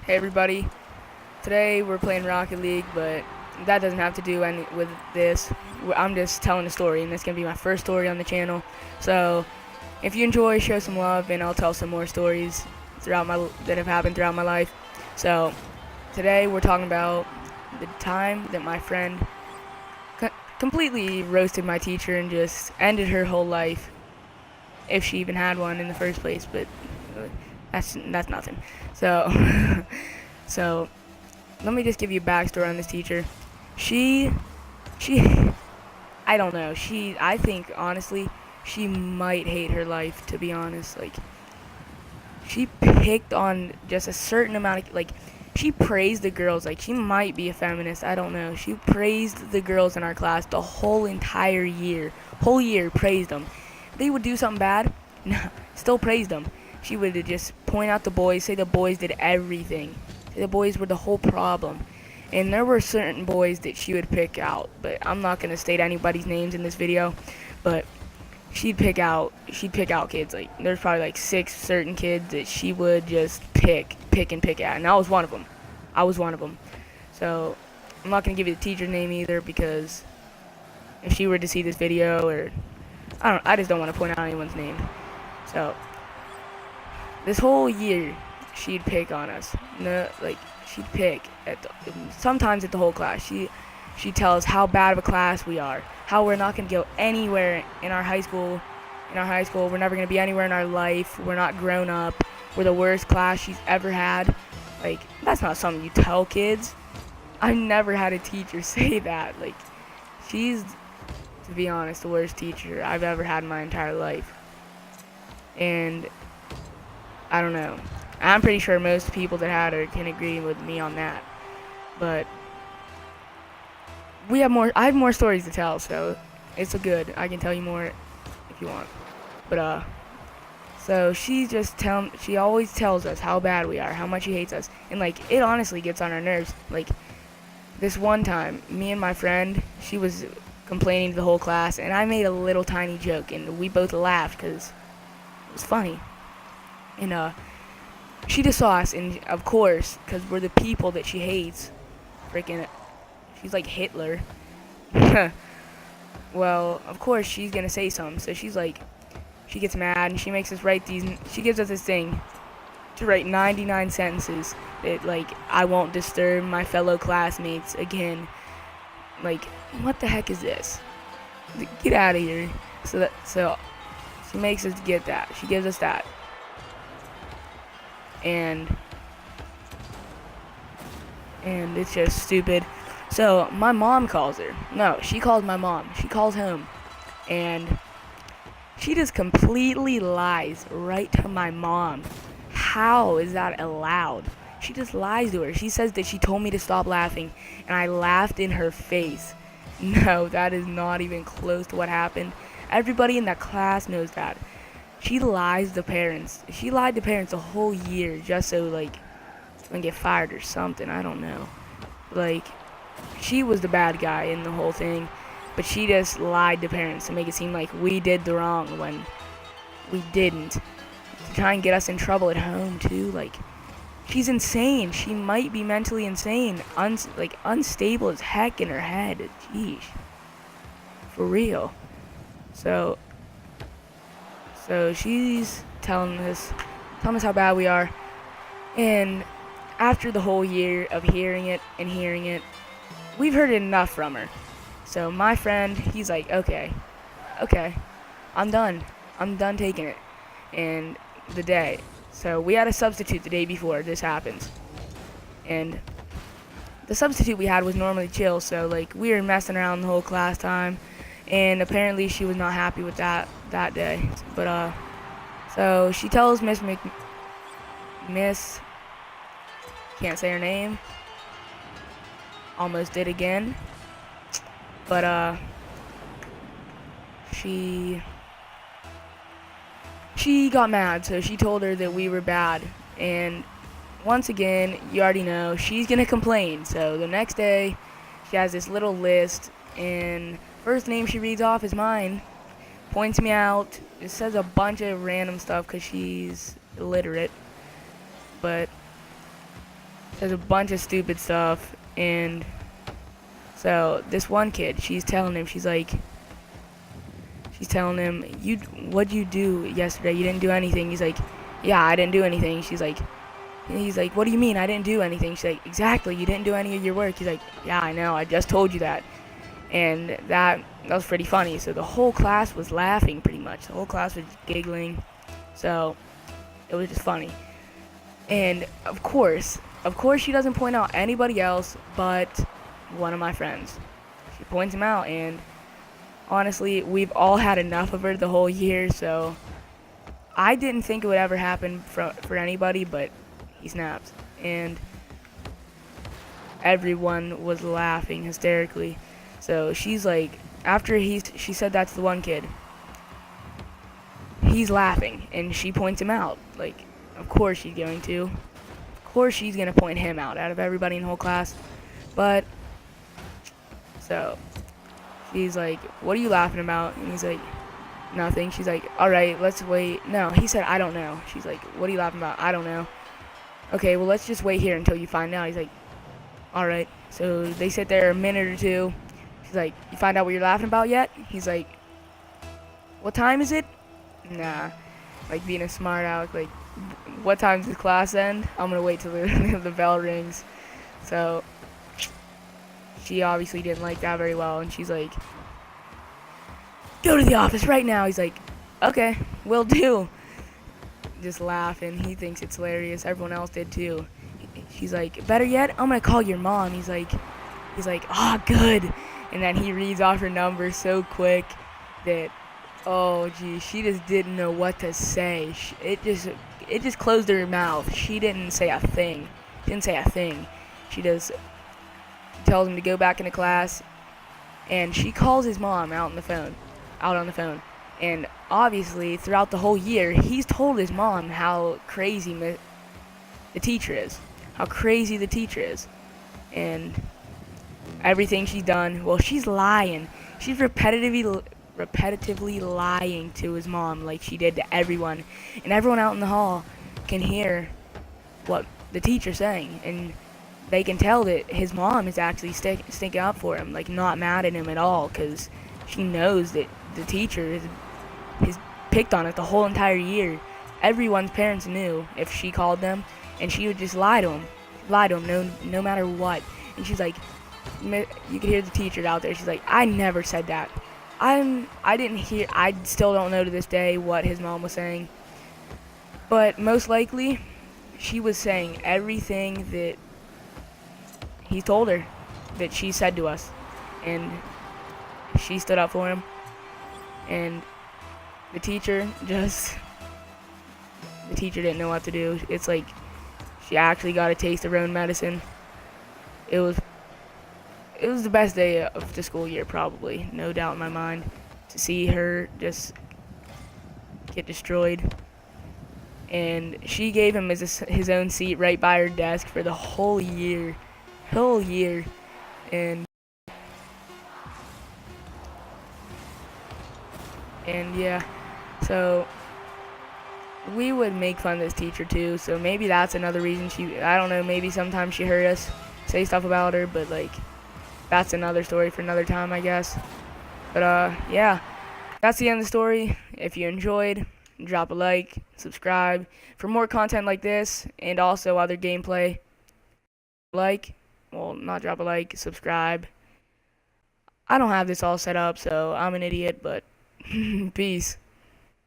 Hey everybody, today we're playing Rocket League, but that doesn't have to do any with this. I'm just telling a story, and this is gonna be my first story on the channel. So, if you enjoy, show some love, and I'll tell some more stories that have happened throughout my life. So, today we're talking about the time that my friend completely roasted my teacher and just ended her whole life, if she even had one in the first place. But that's nothing. So, so let me just give you a backstory on this teacher. She, she, I don't know. I think honestly, she might hate her life. To be honest, like she picked on just a certain amount of she praised the girls. Like she might be a feminist. I don't know. She praised the girls in our class the whole entire year. Whole year praised them. They would do something bad, no, still praised them. She would just point out the boys, say the boys did everything. Say the boys were the whole problem. And there were certain boys that she would pick out, but I'm not going to state anybody's names in this video, but she'd pick out kids. Like there's probably like 6 certain kids that she would just pick at, and I was one of them. So I'm not going to give you the teacher's name either, because if she were to see this video, or I just don't want to point out anyone's name. So this whole year she'd pick on us. No, like she'd pick sometimes at the whole class. She'd tell us how bad of a class we are, how we're not going to go anywhere in our high school. We're never going to be anywhere in our life. We're not grown up. We're the worst class she's ever had. Like, that's not something you tell kids. I've never had a teacher say that. Like, she's, to be honest, the worst teacher I've ever had in my entire life. And I don't know. I'm pretty sure most people that had her can agree with me on that. But I have more stories to tell, so it's a good. I can tell you more if you want. But so she always tells us how bad we are, how much she hates us, and like it honestly gets on our nerves. Like this one time, me and my friend, she was complaining to the whole class, and I made a little tiny joke, and we both laughed because it was funny. And she just saw us, and of course, because we're the people that she hates, freaking, she's like Hitler. Well, of course she's gonna say something. So she gets mad and she makes us write she gives us this thing to write 99 sentences that like I won't disturb my fellow classmates again. Like, what the heck is this? Get out of here. So she makes us get that. She gives us that. And it's just stupid. So my mom calls her. No, she calls my mom. She calls home, and she just completely lies right to my mom. How is that allowed? She just lies to her. She says that she told me to stop laughing, and I laughed in her face. No, that is not even close to what happened. Everybody in that class knows that. She lies to parents. She lied to parents a whole year just so like and get fired or something. I don't know. Like, she was the bad guy in the whole thing, but she just lied to parents to make it seem like we did the wrong when we didn't. To try and get us in trouble at home too. Like, she's insane. She might be mentally insane, unstable as heck in her head. Jeez, for real. So she's telling us how bad we are, and after the whole year of hearing it, we've heard enough from her. So my friend, he's like, okay, I'm done taking it. And so we had a substitute the day before this happens. And the substitute we had was normally chill, so like we were messing around the whole class time. And apparently she was not happy with that day. But so she tells Miss can't say her name. Almost did again. But she got mad, so she told her that we were bad. And once again, you already know, she's gonna complain. So the next day, she has this little list, and first name she reads off is mine. Points me out. It says a bunch of random stuff because she's illiterate. But says a bunch of stupid stuff, and so this one kid, she's telling him, what'd you do yesterday? You didn't do anything. He's like, yeah, I didn't do anything. He's like, what do you mean I didn't do anything? She's like, exactly, you didn't do any of your work. He's like, yeah, I know, I just told you that. And that was pretty funny. So the whole class was laughing pretty much. The whole class was giggling. So it was just funny. And of course she doesn't point out anybody else but one of my friends. She points him out, and honestly, we've all had enough of her the whole year, so I didn't think it would ever happen for anybody, but he snaps. And everyone was laughing hysterically. So she's like, after she said that's the one kid, he's laughing, and she points him out. Like, of course she's going to. Of course she's going to point him out of everybody in the whole class. But, so, she's like, what are you laughing about? And he's like, nothing. She's like, alright, let's wait. No, he said, I don't know. She's like, what are you laughing about? I don't know. Okay, well, let's just wait here until you find out. He's like, alright. So they sit there a minute or two. She's like, you find out what you're laughing about yet? He's like, what time is it? Nah. Like, being a smart aleck, like, what time does class end? I'm gonna wait till the bell rings. So she obviously didn't like that very well, and she's like, go to the office right now. He's like, okay, will do. Just laughing. He thinks it's hilarious. Everyone else did too. She's like, better yet, I'm gonna call your mom. He's like, oh, good. And then he reads off her number so quick that, oh gee, she just didn't know what to say. It just closed her mouth. She didn't say a thing. She just tells him to go back into class, and she calls his mom out on the phone. And obviously, throughout the whole year, he's told his mom how crazy the teacher is. And everything she's done, well, she's lying. She's repetitively lying to his mom like she did to everyone. And everyone out in the hall can hear what the teacher's saying. And they can tell that his mom is actually sticking up for him, like not mad at him at all, because she knows that the teacher is picked on it the whole entire year. Everyone's parents knew if she called them, and she would just lie to him, no matter what. And she's like, you could hear the teacher out there. She's like, I never said that. I still don't know to this day what his mom was saying, but most likely she was saying everything that he told her, that she said to us, and she stood up for him. And the teacher didn't know what to do. It's like she actually got a taste of her own medicine. It was the best day of the school year, probably, no doubt in my mind, to see her just get destroyed. And she gave him his own seat right by her desk for the whole year. And yeah, so we would make fun of this teacher too, so maybe that's another reason I don't know, maybe sometimes she heard us say stuff about her, but like, that's another story for another time, I guess. But yeah, that's the end of the story. If you enjoyed, drop a like, subscribe for more content like this, and also other gameplay. Not drop a like, subscribe. I don't have this all set up, so I'm an idiot, but peace.